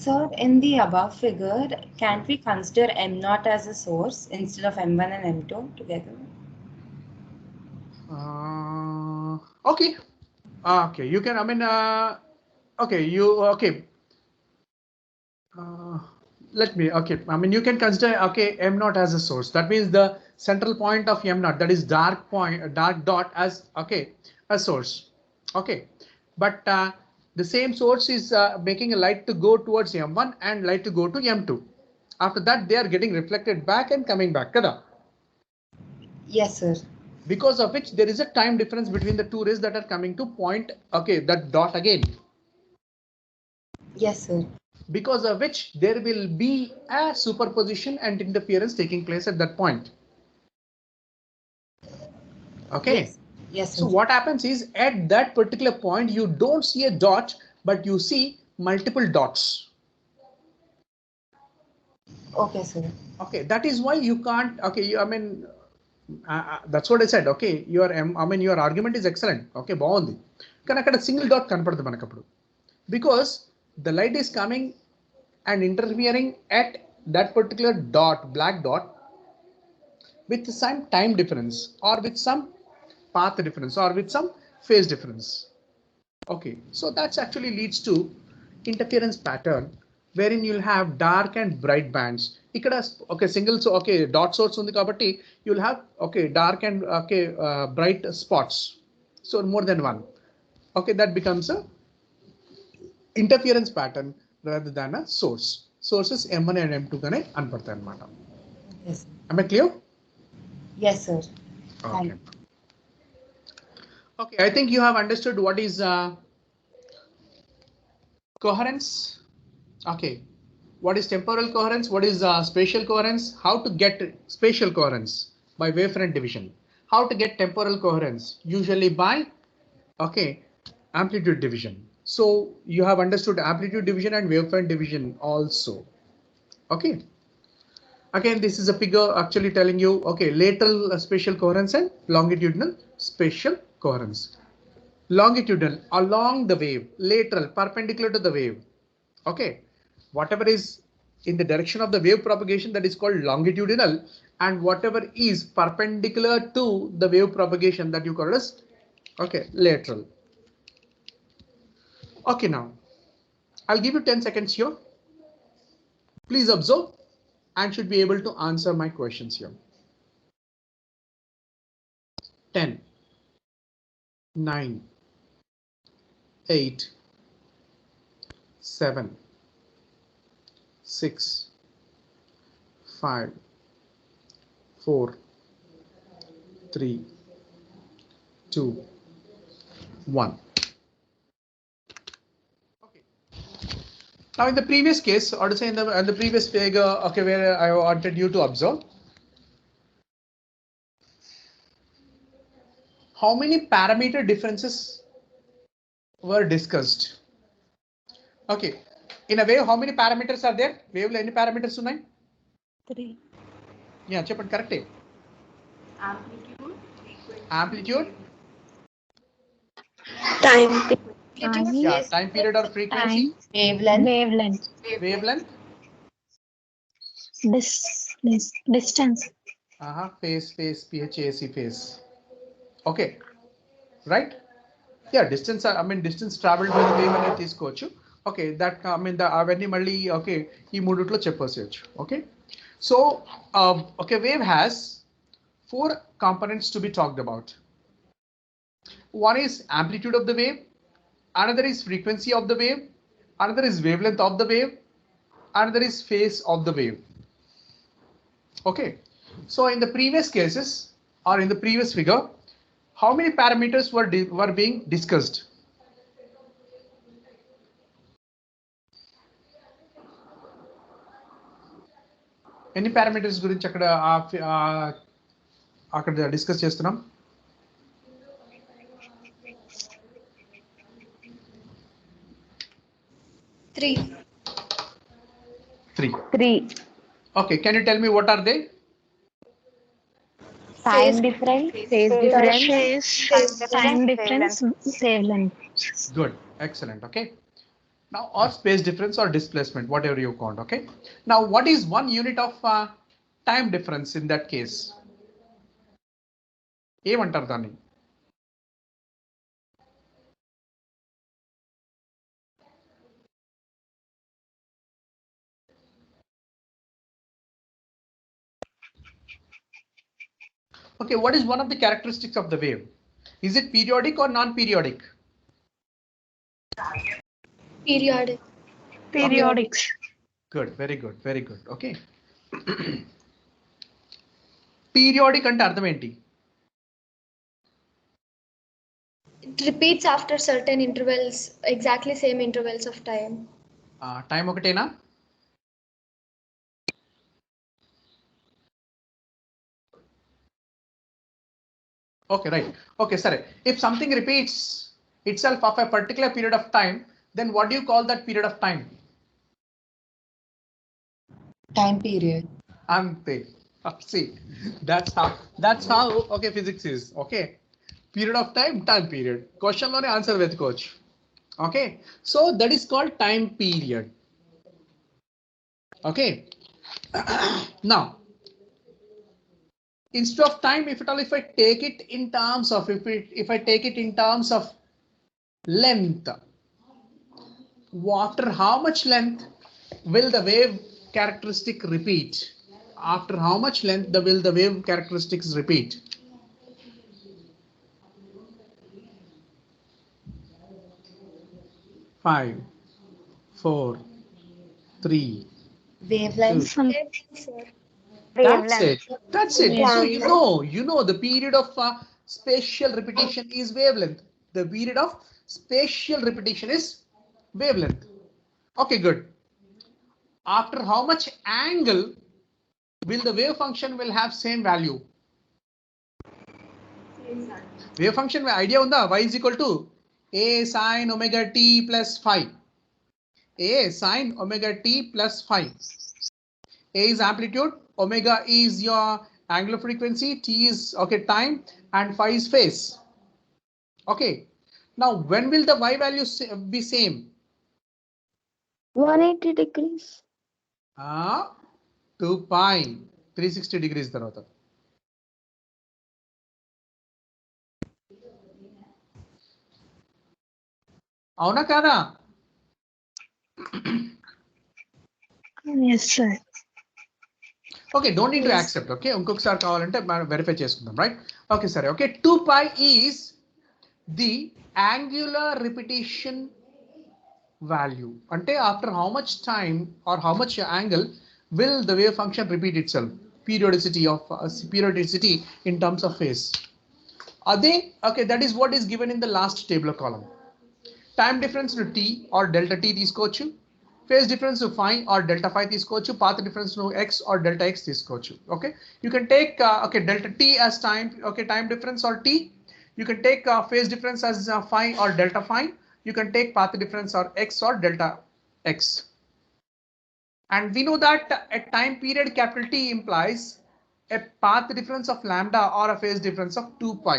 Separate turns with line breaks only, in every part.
Sir, in the above figure, can't we consider M0 as a source instead of M1 and M2 together?
Okay. Okay, you can, I mean, okay, Uh, okay, I mean, you can consider, okay, M0 as a source. That means the central point of M0, that is dark point, dark dot as, okay, a source. Okay, but the same source is making a light to go towards M1 and light to go to M2. After that, they are getting reflected back and coming back. Kada?
Yes, sir.
Because of which there is a time difference between the two rays that are coming to point, okay, that dot again.
Yes, sir.
Because of which there will be a superposition and interference taking place at that point. Okay.
Yes. Yes, sir.
So what happens is at that particular point you don't see a dot, but you see multiple dots.
Okay, sir.
Okay, that is why you can't. Okay, I mean, that's what I said. Okay, your argument is excellent. Okay, బాగుంది. కానీ అక్కడ single dot కనపడదు మనకప్పుడు, because the light is coming and interfering at that particular dot, black dot, with some time difference or with some path difference or with some phase difference. Okay, so that's actually leads to interference pattern wherein you'll have dark and bright bands. Ikkada, okay, single, so okay, dot source undi kabatti you'll have, okay, dark and, okay, bright spots, so more than one. Okay, that becomes a interference pattern rather than a source. Sources M1 and M2 gane anpadtayi annamata.
Yes.
Am I clear?
Yes, sir.
Okay. Okay, I think you have understood what is coherence. Okay, what is temporal coherence, what is spatial coherence, how to get spatial coherence by wavefront division, how to get temporal coherence usually by, okay, amplitude division. So you have understood amplitude division and wavefront division also. Okay, again this is a figure actually telling you, okay, lateral spatial coherence and longitudinal spatial coherence. Longitudinal along the wave, lateral perpendicular to the wave. Okay, whatever is in the direction of the wave propagation, that is called longitudinal, and whatever is perpendicular to the wave propagation, that you call as, okay, lateral. Okay, now I'll give you 10 seconds here. Please observe and should be able to answer my questions here. 10, 9, 8, 7, 6, 5, 4, 3, 2, 1. Okay. Now in the previous case, or to say in the previous figure, okay, where I wanted you to observe, how many parameter differences were discussed? Okay, in a wave, how many parameters are there? Wave lo any parameters unnai?
3.
Yeah, cheppandi correct. Amplitude,
Time.
yeah, time period or frequency,
Wavelength.
wavelength,
Distance.
phase, PHAC phase. Okay, right? Yeah, distance, I mean distance traveled by the wave అనేది తీసుకోవచ్చు. Okay, that, I mean the అవన్నీ మళ్ళీ, okay, ఈ మూడిట్లో చెప్పేసేయచ్చు. Okay, so okay, wave has 4 components to be talked about. One is amplitude of the wave, another is frequency of the wave, another is wavelength of the wave, another is phase of the wave. Okay, so in the previous cases or in the previous figure, how many parameters were being discussed? ఎన్ని parameters గురించి అక్కడ discuss చేస్తున్నాం? 3. Okay, can you tell me what are they?
Time difference, phase difference, time difference, wavelength.
Good, excellent. Okay, Now, or space difference or displacement, whatever you count. Okay. Now, what is 1 unit of time difference in that case? ఏమంటారు దాన్ని? Okay, what is one of the characteristics of the wave? Is it periodic or non-periodic?
Periodic.
Periodics.
Good, very good, very good. Okay. Periodic అంటే అర్థం ఏంటి?
It repeats after certain intervals, exactly same intervals of time.
Time ఒకటేనా? Okay, right. Okay, sorry. If something repeats itself of a particular period of time, then what do you call that period of time?
Time period.
Ante. See, that's how okay physics is. Okay. Period of time, time period. Question lone answer వెతుకోవచ్చు. Okay. So that is called time period. Okay. Now, instead of time, if at all, if I take it in terms of, if I take it in terms of length, after how much length will the wave characteristic repeat? After how much length will the wave characteristics repeat? Five, 4, 3.
Wavelength.
That's it. That's it. So you know the period of spatial repetition is wavelength. The period of spatial repetition is wavelength. Okay, good. After how much angle will the wave function will have same value? Wave function idea unda y is equal to a sin omega t plus phi. A sin omega t plus phi. A is amplitude, omega is your angular frequency, t is okay time, and phi is phase. Okay. Now, when will the y value be same?
180 degrees.
2 pi 360 degrees తర్వాత. అవునా కాదా?
Yes, sir.
Okay, don't need to accept. Okay, ఇంకొకసారి కావాలంటే మనం verify చేసుకుందాం, right? Okay సరే. Okay, 2 pi is the angular repetition value. Ante after how much time or how much angle will the wave function repeat itself? Periodicity in terms of phase. Okay, that is what is given in the last tabular column. Time difference to t or delta t తీసుకోవచ్చు. Phase difference to phi or delta phi తీసుకోవచ్చు. Path difference to x or delta x తీసుకోవచ్చు. Okay, you can take okay delta t as time, okay, time difference or t. You can take phase difference as phi or delta phi. You can take path difference or x or delta x. And we know that a time period capital T implies a path difference of lambda or a phase difference of 2 pi.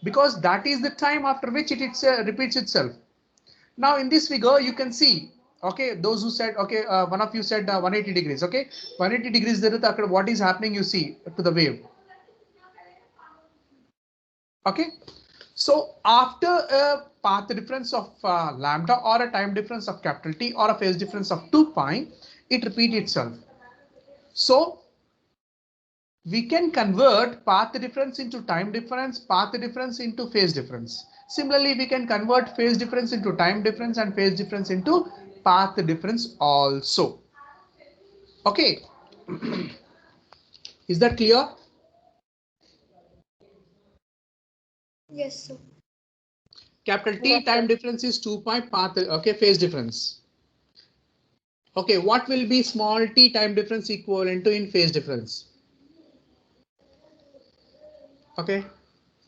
Because that is the time after which it repeats itself. Now in this figure you can see, okay, those who said, okay, one of you said 180 degrees. Okay, 180 degrees there, what is happening you see to the wave. Okay, so after a path difference of lambda or a time difference of capital T or a phase difference of 2 pi, it repeats itself. So we can convert path difference into time difference, path difference into phase difference. Similarly, we can convert phase difference into time difference and phase difference into path difference also. Okay. Is that clear?
Yes, sir.
Capital T time difference is 2 pi, path, okay, phase difference. Okay, what will be small t time difference equivalent to in phase difference? Okay,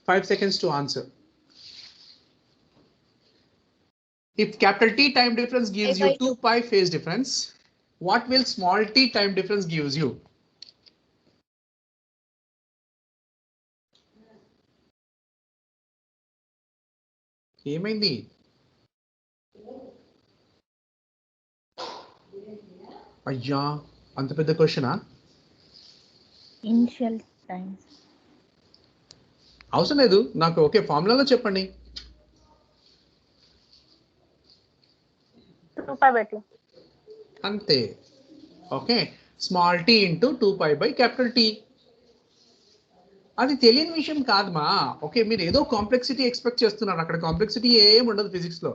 5 seconds to answer. If capital T time difference gives you 2 pi phase difference, what will small t time difference gives you? ఏమైంది? అయ్యా అంత పెద్ద క్వశ్చనా?
Initial times.
అవసరం లేదు, నాకు okay ఫార్ములాలో చెప్పండి.
2π/2.
అంతే. Okay, small T into 2π/T. అది తెలియని విషయం కాదమ్మా. ఓకే, మీరు ఏదో కాంప్లెక్సిటీ ఎక్స్పెక్ట్ చేస్తున్నారు, అక్కడ కాంప్లెక్సిటీ ఏం ఉండదు ఫిజిక్స్లో.